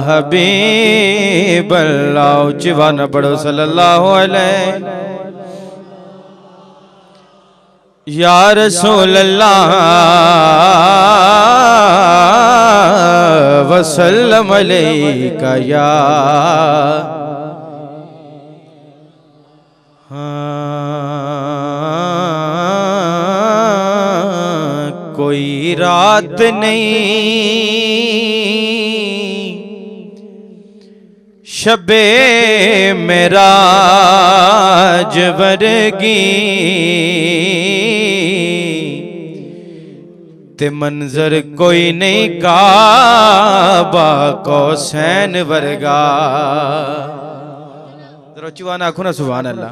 हबीब अल्लाह जीवाना पढ़ो सल्लल्लाहु अलैहि या रसूल अल्लाह वसल्लम अलैका या कोई रात नहीं शबे मेराज वर्गी ते मंजर कोई नहीं काबा कौसैन वर्गा। चुवाना आखो ना सुभान अल्लाह।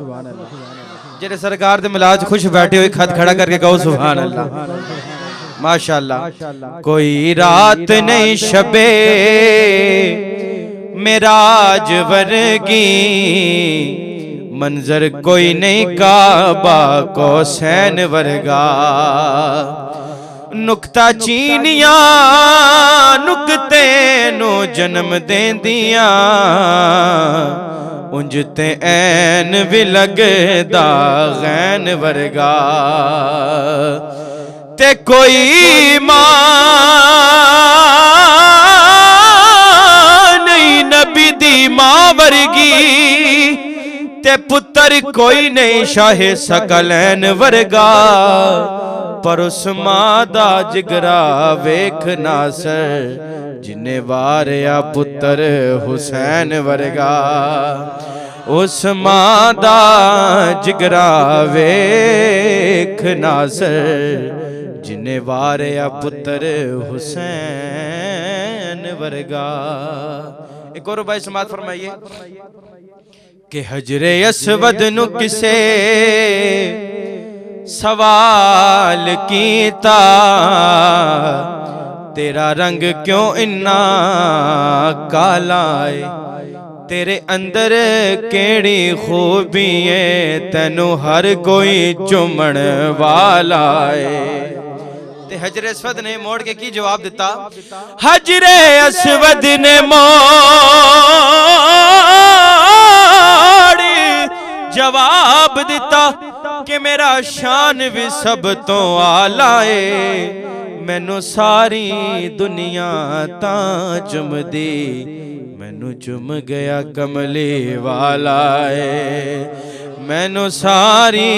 जेरे सरकार दे मिलाद खुश बैठे हुए खत खड़ा करके कहो सुभान अल्लाह माशाअल्लाह। कोई रात नहीं शबे मेराज वर्गी मंजर कोई नहीं काबा कौसैन वर्गा। नुक्ता चीनिया नुकते नु जन्म देंदिया उंज ते ऐन भी लगदा गैन वर्गा। ते कोई मां नहीं नबी दी मां वर्गी ते पुत्र कोई नहीं शाहे सकलैन वर्गा। पर उस मां दा जिगरा वेख नासर जिन्ने वारिया पुत्र हुसैन वर्गा। उस मां दा जिगरा वेख नासर जिन्ने वारिया पुत्र हुसैन वर्गा। एक और भाई समात फरमाइए कि हजरे अस्वद नु किसे सवाल कीता तेरा रंग क्यों इन्ना काला है तेरे अंदर केड़ी खूबी है तेनू हर कोई चुमण वाला है। ते हजरे अस्वद ने मोड़ के की जवाब दिता। हजरे अस्वद ने मोड़ जवाब दिता कि मेरा शान भी सब तो आला है मैनू सारी दुनिया तां चुमदी मैनू चुम गया कमली वाला है। मैनू सारी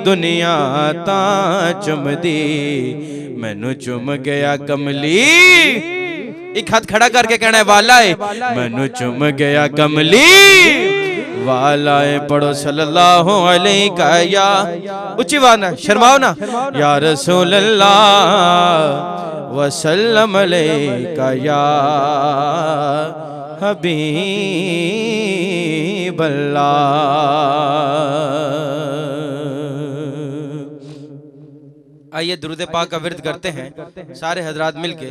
दुनिया तां चुमदी मैनू चुम गया कमली। एक हाथ खड़ा करके कहना है वाला है मैनू चुम गया कमली वाला है। पढ़ो सल्लल्लाहु अलैहि का या उच्ची वाना शर्माओ ना या रसूल अल्लाह वसल्लम अलैका या हबीब अल्लाह। आइए दुरूद पाक का विर्द करते हैं सारे हजरात मिलके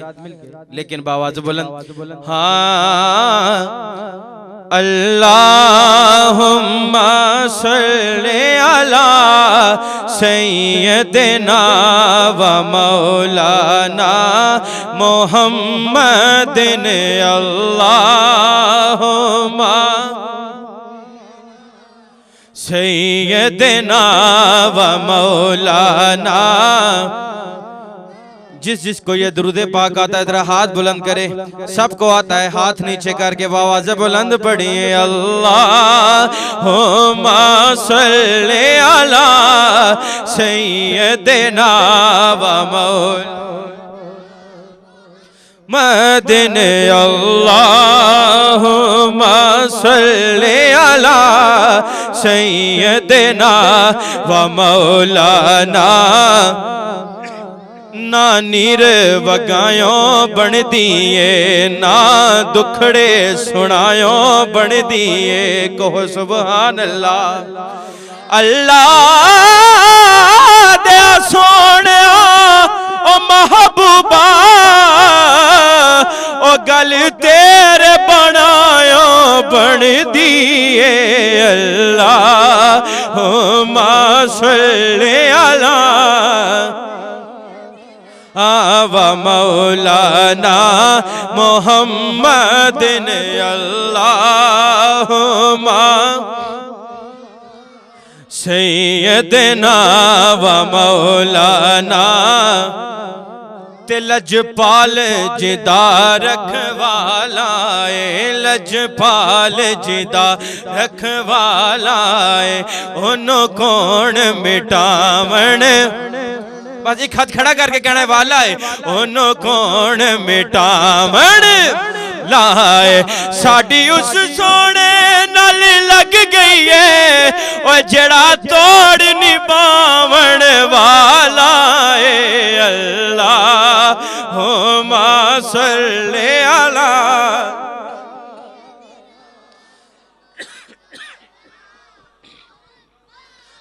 लेकिन बावाज़ बुलंद। हाँ अल्लाहुम्मा सल्ली अला सय्यदिना व मौलाना मुहम्मदिन। अल्लाहुम्मा सय्यदिना व मौलाना। जिस जिसको ये दुरूद पाक आता है जरा हाथ बुलंद करे। सबको आता है हाथ नीचे करके आवाज़ बुलंद पढ़िए। अल्लाहुम्मा सल्ली अला सय्यदिना व मौलाना। अल्लाहुम्मा सल्ली अला सय्यदिना व मौलाना। ना नीर वगायो बन दिए ना दुखड़े सुनायो बन दिए कहो सुभान अल्लाह। अल्लाह दे सोने ओ महबूबा ओ गल तेरे बनायो बन दिए। अल्लाहुम्मा सल्ली अला व मौलाना मुहम्मदिन अल्लाहुम्मा सैयदना व मौलाना ते लजपाल जिदा रखवालाए लजपाल जिदा रखवालाए उन्हों कौन मिटावण बस एक हाथ खड़ा करके कहने वाला है उन्हों कौन मिटावण लाए साड़ी उस सोने नाल लग गई है और जड़ा तोड़ निभावण वाला है अल्लाहुम्मा सल्ली अला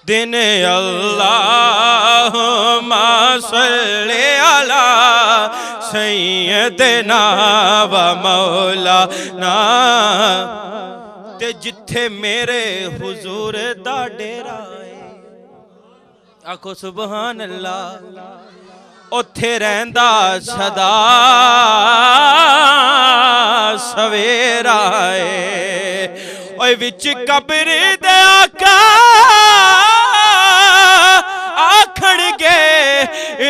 दिन अल्लाहुम्मा सल्ली अला सैयदना व मौलाना ते जिथे मेरे हुजूर दा डेरा है आखो सुभान अल्लाह उथे रहंदा सदा सवेरा है ओए विच कब्र दे आका आखण गे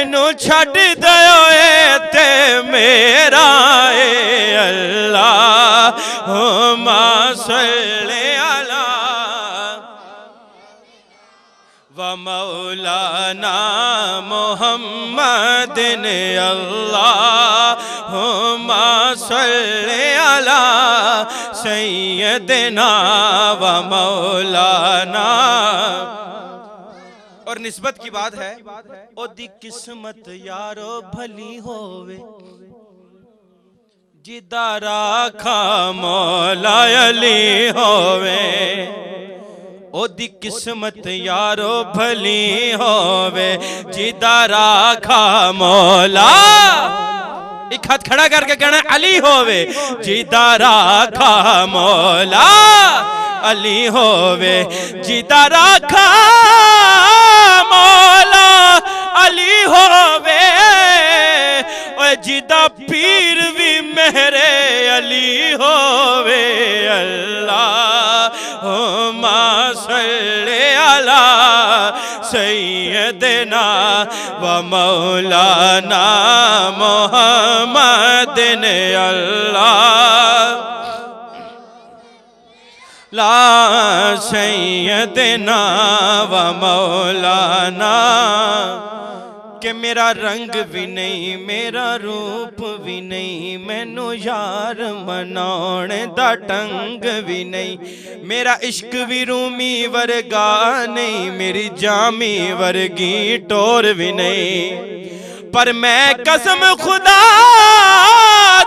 इनू छड़ दयो ते मेरा अल्लाहुम्मा सल्ली अला व मौलाना मुहम्मदिन अल्लाहुम्मा सल्ली अला सैयदना व मौलाना। और निस्बत की बात है ओदी किस्मत यारो भली होवे जिदा राखा मौला अली होवे ओदी किस्मत यारो भली होवे जिदा राखा मौला एक हाथ खड़ा करके कहना अली होवे जिदा राखा मौला अली होवे जिदा राखा मौला अली होवे ओए जिदा पीर भी मेरे अली होवे अल्लाहुम्मा सल्ली अला सैयदना व मौलाना मुहम्मदिन अल्लाह ला सैयदना व मौलाना कि मेरा रंग भी नहीं मेरा रूप भी नहीं मैनू यार मनाउण दा ढंग भी नहीं मेरा इश्क भी रूमी वर्गा नहीं मेरी जामी वर्गी टोर भी नहीं पर मैं कसम खुदा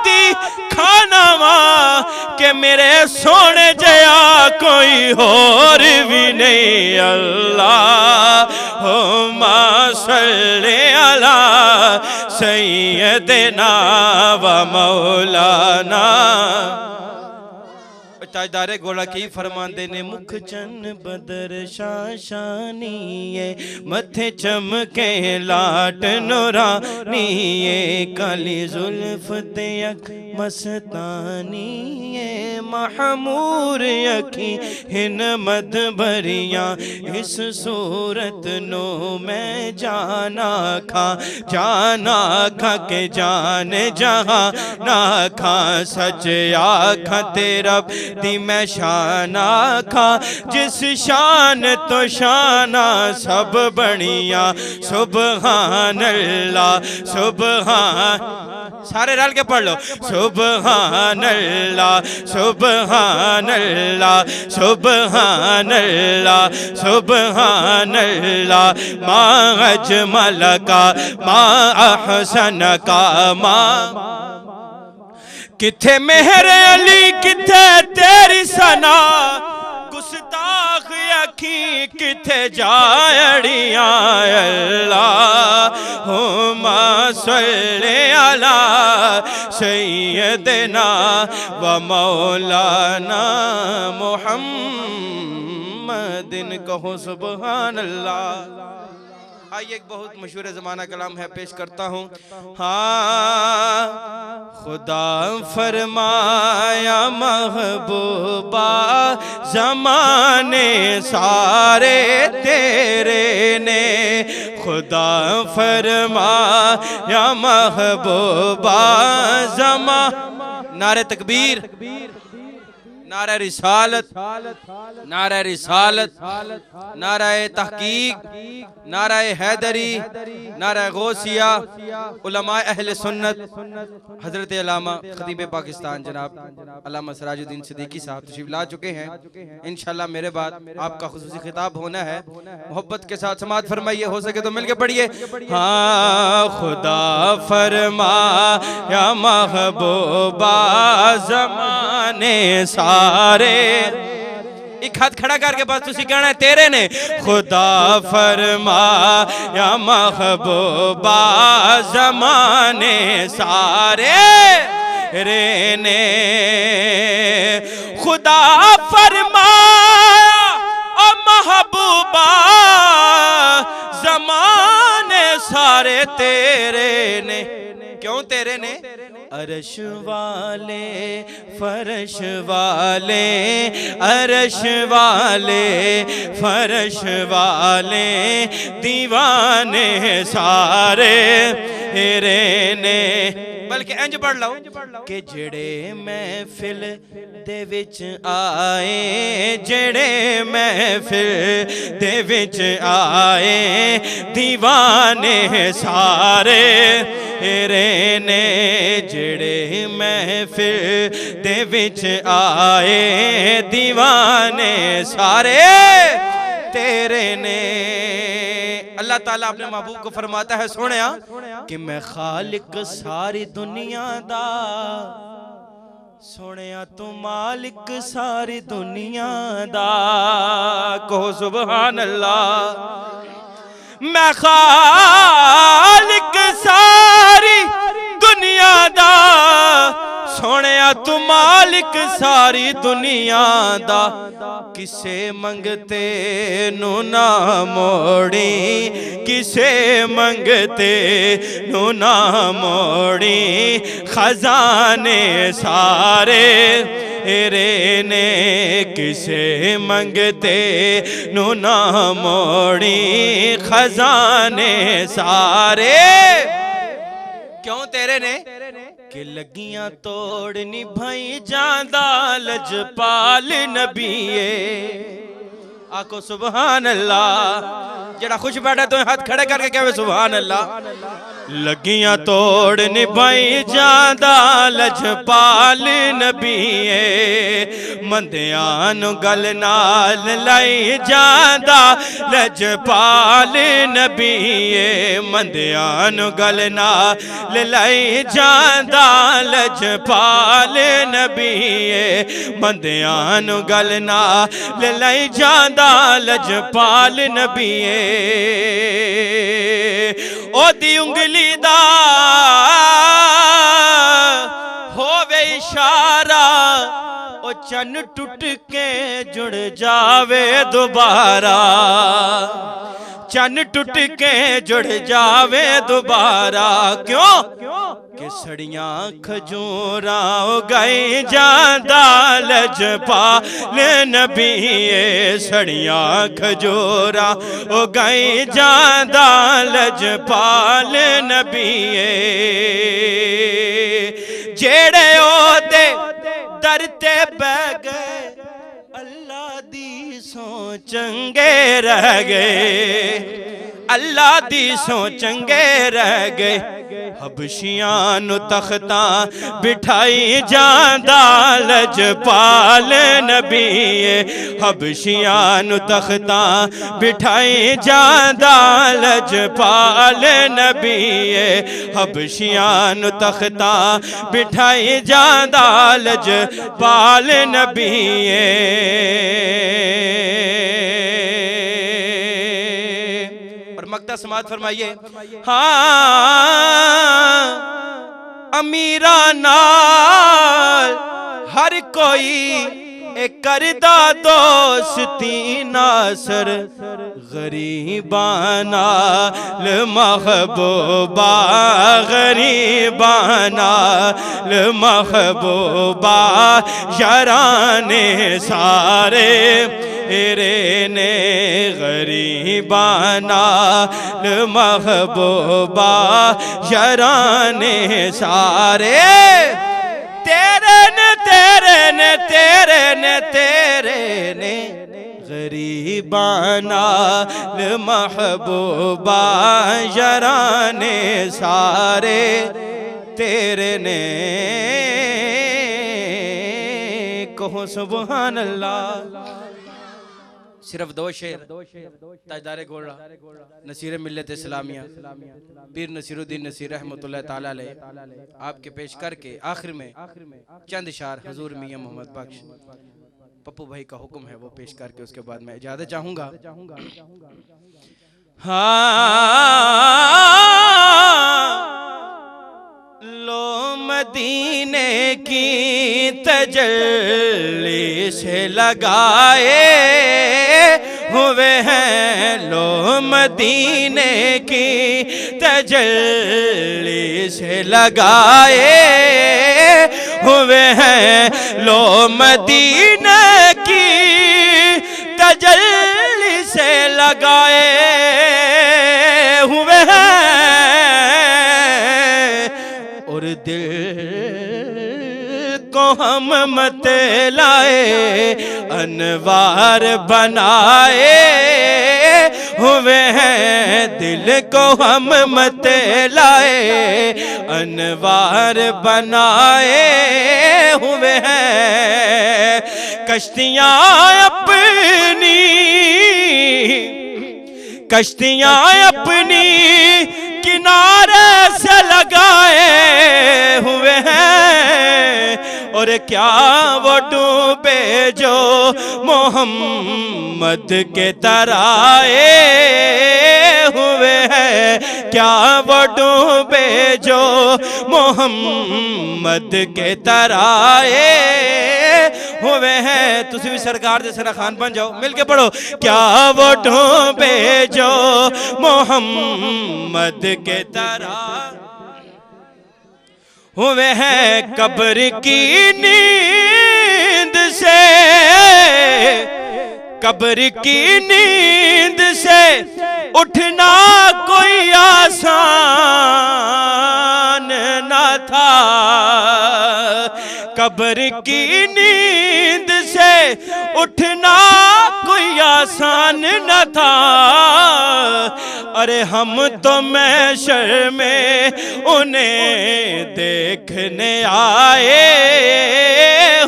दी खाना वा के मेरे सोने जया कोई और भी नहीं अल्लाहुम्मा सल्ली अला सैयदना व मौलाना। ताजदारे गोला की फरमांदे ने मुख चन बदर शाशानी मथे चमके लाट नूरानी काली जुल्फ ते अख मस्तानी महमूर अखी हिन मद भरिया इस सूरत नो मैं जाना खा के जान जहां ना खा सच आखा तेरा दी मैं शान आखा जिस शान तो शाना सब बनिया सुबहान अल्लाह सुबहान सारे रल के पढ़ लो सुबहान अल्लाह सुबहान अल्लाह सुबहान अल्लाह सुबहान अल्लाह मा अजमल का मा अहसन का मा किथे मेहर अली किथे तेरी सना गुस्ताख अखी किथे जायड़ियां अल्लाहुम्मा सल्ली अला सैयदना व मौलाना मुहम्मदिन कहो सुभान अल्लाह। आइए एक बहुत मशहूर ज़माना कलाम है, पेश करता हूँ। हाँ, खुदा फरमाया महबूबा ज़माने सारे तेरे ने, खुदा फरमाया महबूबा ज़मा। नारे तकबीर, नारा रिसालत, नारा रिसालत, नारा तहकीक, नारा हैदरी, नारा गौसिया। उलमा अहले सुन्नत हजरत अल्लामा खतीब पाकिस्तान जनाब अल्लामा सिराजुद्दीन सिद्दीकी साहब तशरीफ ला चुके हैं। इंशाल्लाह मेरे बाद आपका खुसूसी खिताब होना है। मोहब्बत के साथ समात फरमाइए, हो सके तो मिलके पढ़िए। हाँ, खुदा फरमाया महबूबा ज़माने सारे। एक हाथ खड़ा करके बस तुसी कहना है तेरे ने। खुदा फरमाया महबूबा ज़माने सारे रे ने, खुदा फरमाया ओ महबूबा ज़माने सारे तेरे ने। क्यों तेरे ने? अरश वाले फरश वाले, अरश वाले फरश वाले दीवाने सारे तेरे ने। बल्कि इंज पढ़ लो कि जेड़े महफिल दे विच आए, जेड़े महफिल दे विच आए दीवाने सारे तेरे ने, जेड़े महफिल दे विच आए दीवाने सारे तेरे ने। अल्लाह ताला अपने महबूब को फरमाता है, सुनिया कि मैं खालिक सारी दुनिया दा, सुनिया तू मालिक सारी दुनिया दा। कहो सुभान अल्लाह। मैं खालिक सारी दुनिया दा, सोनिया तू मालिक सारी दुनिया दा। किसे मंगते नू ना मोड़ी, किसे मंगते नू ना मोड़ी खजाने सारे तेरे ने। किसे मंगते नू ना मोड़ी खजाने सारे। क्यों तेरे ने? कि लगियां तोड़ निभाई जांदा लजपाल नबीए। आको सुभान अल्लाह। जड़ा खुश बैठा तो हाथ खड़े करके कहे सुभान अल्लाह। लगियां तोड़ निभाई जांदा लजपाल नबीए, मंदियां नू गल नाल लाई जांदा लजपाल नबीए, मंदियां नू गल नाल लाई जांदा लजपाल नबीए, मंदियां नू गल नाल लाई जांदा लजपाल नबीए। ओदी उंगली दा होवे इशारा, ओ चन टूट के जुड़ जावे दोबारा, चन टूट के जुड़ जावे दोबारा। क्यों? कि सड़ियां खजूरा गई जांदा लजपाल नबीए, सड़ियां खजूरा गई जांदा लजपाल नबीए। जेड़े ओदे दर ते बह गए अल्लाह दी सो चंगे रह गए, अल्लाह दी सो चंगे रह गए। हबशियां नु तख्तां बिठाई जांदा लजपाल नबीए, हबशियां नु तख्तां बिठाई जांदा लजपाल नबीए, हबशियां नु तख्तां बिठाई जांदा लजपाल नबीए। मक्ता समात फरमाइए। हाँ, अमीरा नाल हर कोई करदा दोस्ती नासर गरीबाना ल महबूबा गरीबाना ल महबूबा याराने सारे तेरे ने गरीबाना ल महबूबा याराने सारे तेरे ने तेरे ने तेरे ने तेरे ने गरीबाना ल महबूबा याराने सारे तेरे ने। कहो सुभान अल्लाह। सिर्फ दो शेर ताजदार गोला नसीर मिल्लत इस्लामिया पीर नसीरुद्दीन नसीर रहमतुल्लाह ताला अलैह आपके पेश करके आखिर में चंद शार हुजूर मियां मोहम्मद बख्श पप्पू भाई का हुक्म है वो पेश करके उसके बाद मैं इजाजत चाहूंगा। लो मदीने की तजल्ली से लगाए हुए हैं, लो मदीने की तजल्ली से लगाए हुए हैं, लो मदीने की तजल्ली से लगाए हुए हैं और दिल को हम मत लाए अनवार बनाए हुए हैं, दिल को हम मत लाए अनवार बनाए हुए हैं। कश्तियां अपनी किनारे से लगाए हुए हैं और क्या वो डूबे जो मोहम्मद के तराए हुए हैं, क्या वो डूबे जो मोहम्मद के तराए हुए हैं। तुसी भी सरकार जैसे खान बन जाओ, मिलके पढ़ो। क्या वो डूबे जो मोहम्मद के तरह हुए हैं, कब्र की नींद से, कब्र की नींद से उठना कोई आसान न था, कब्र की नींद से उठना कोई आसान न था। अरे हम तो महशर में उन्हें देखने आए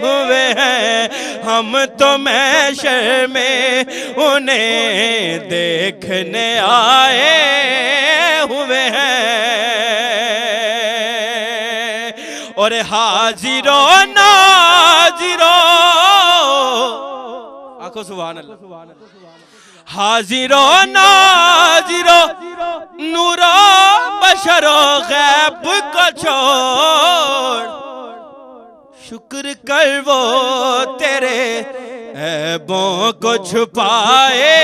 हुए हैं, हम तो महशर में उन्हें देखने आए हुए हैं। और हाजिरो नाजिरो, आखो सुभान अल्लाह, हाजिरो नाजिरो नूरो बशरो गैब को छोड़, शुक्र कर वो तेरे ऐबों को छुपाए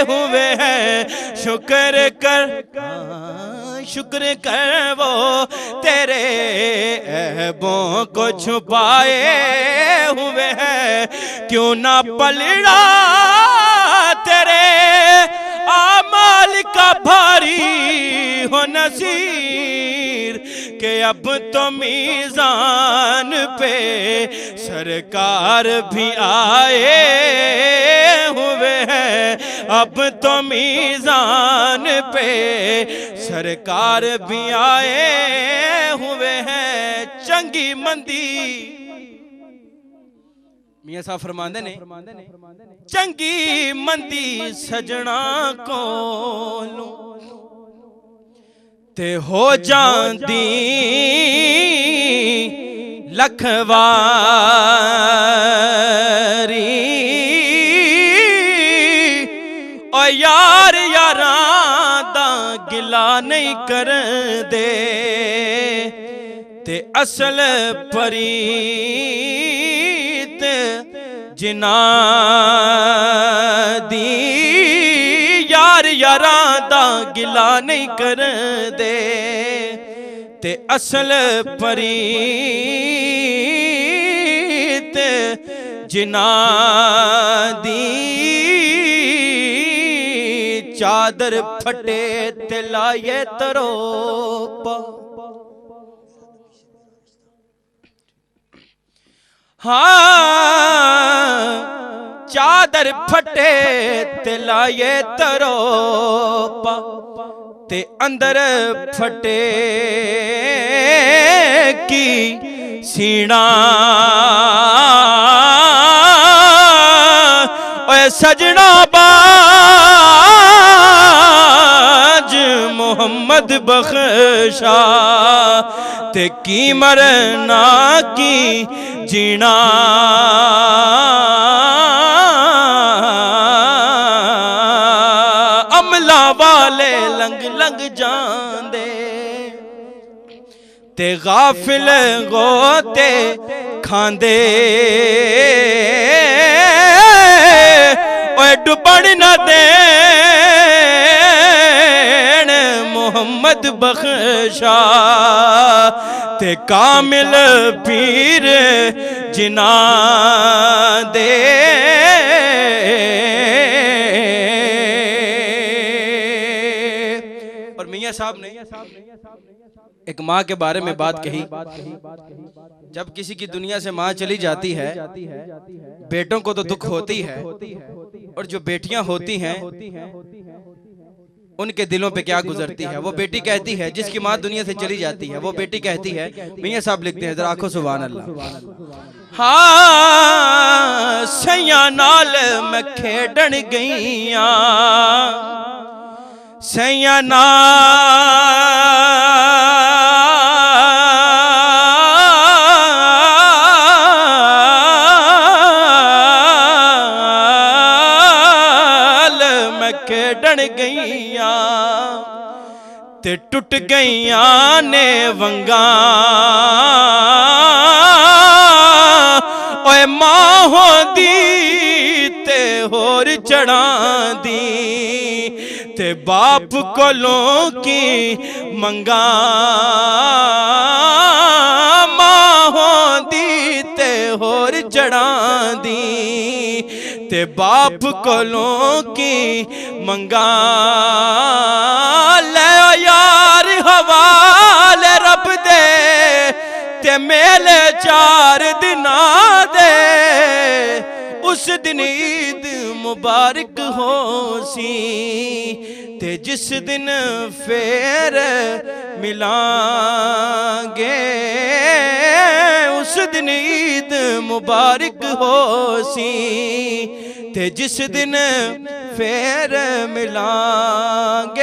हुए हैं, शुक्र कर वो तेरे ऐबों को छुपाए हुए हैं। क्यों ना पलड़ा तेरे आमाल का भारी हो नसीर के अब तो मीज़ान पे सरकार भी आए हुए हैं, अब तो मीज़ान पे सरकार भी आए हुए हैं। चंगी मंदी मियां साहब फरमांदे ने, चंगी मंदी सजना कोलों ते हो जांदी लखवारी, ओ यार यारां दा गिला नहीं कर दे ते असल परीत जिन्हां दी यार यारां दा गिला नहीं कर दे ते असल परीत जिन्हां दी चादर फटे ते लाए तरोपा। हाँ चादर फटे ते लाए तरोपा ते अंदर फटे की सीना ओए सजना बाज मोहम्मद बख्शा ते की मरना की जीना अमला वाले लंग लंग जांदे ते गाफिल गोते खांदे ओए डुबण न देण मोहम्मद बख्शा ते कामिल पीर जिन्हां दे और मियां साहब ने एक माँ के बारे में बात कही। जब किसी की दुनिया से माँ चली जाती है बेटों को तो दुख होती है और जो बेटियां होती हैं उनके दिलों पे क्या गुजरती है। वो बेटी कहती है जिसकी माँ दुनिया से चली जाती है वो बेटी कहती है मियां साहब लिखते हैं जरा आंखों सुभान अल्लाह। हाँ सैया नाल मैं खेडन गईया सैया नाल मैं खेडन गईया ते टुट गईया ने वंगा ओए मां होंदी ते होर चढ़ा दी ते बाप कोलों की मंगा मां होंदी ते होर चढ़ा दी ते बाप कोलों की मंगा ले यार हवाले रब दे ते मेले 4 दिना दे उस दिन ईद मुबारक हो सी ते जिस दिन फेर मिलांगे उस दिन ईद मुबारक हो सी ते जिस दिन फेर मिलांगे।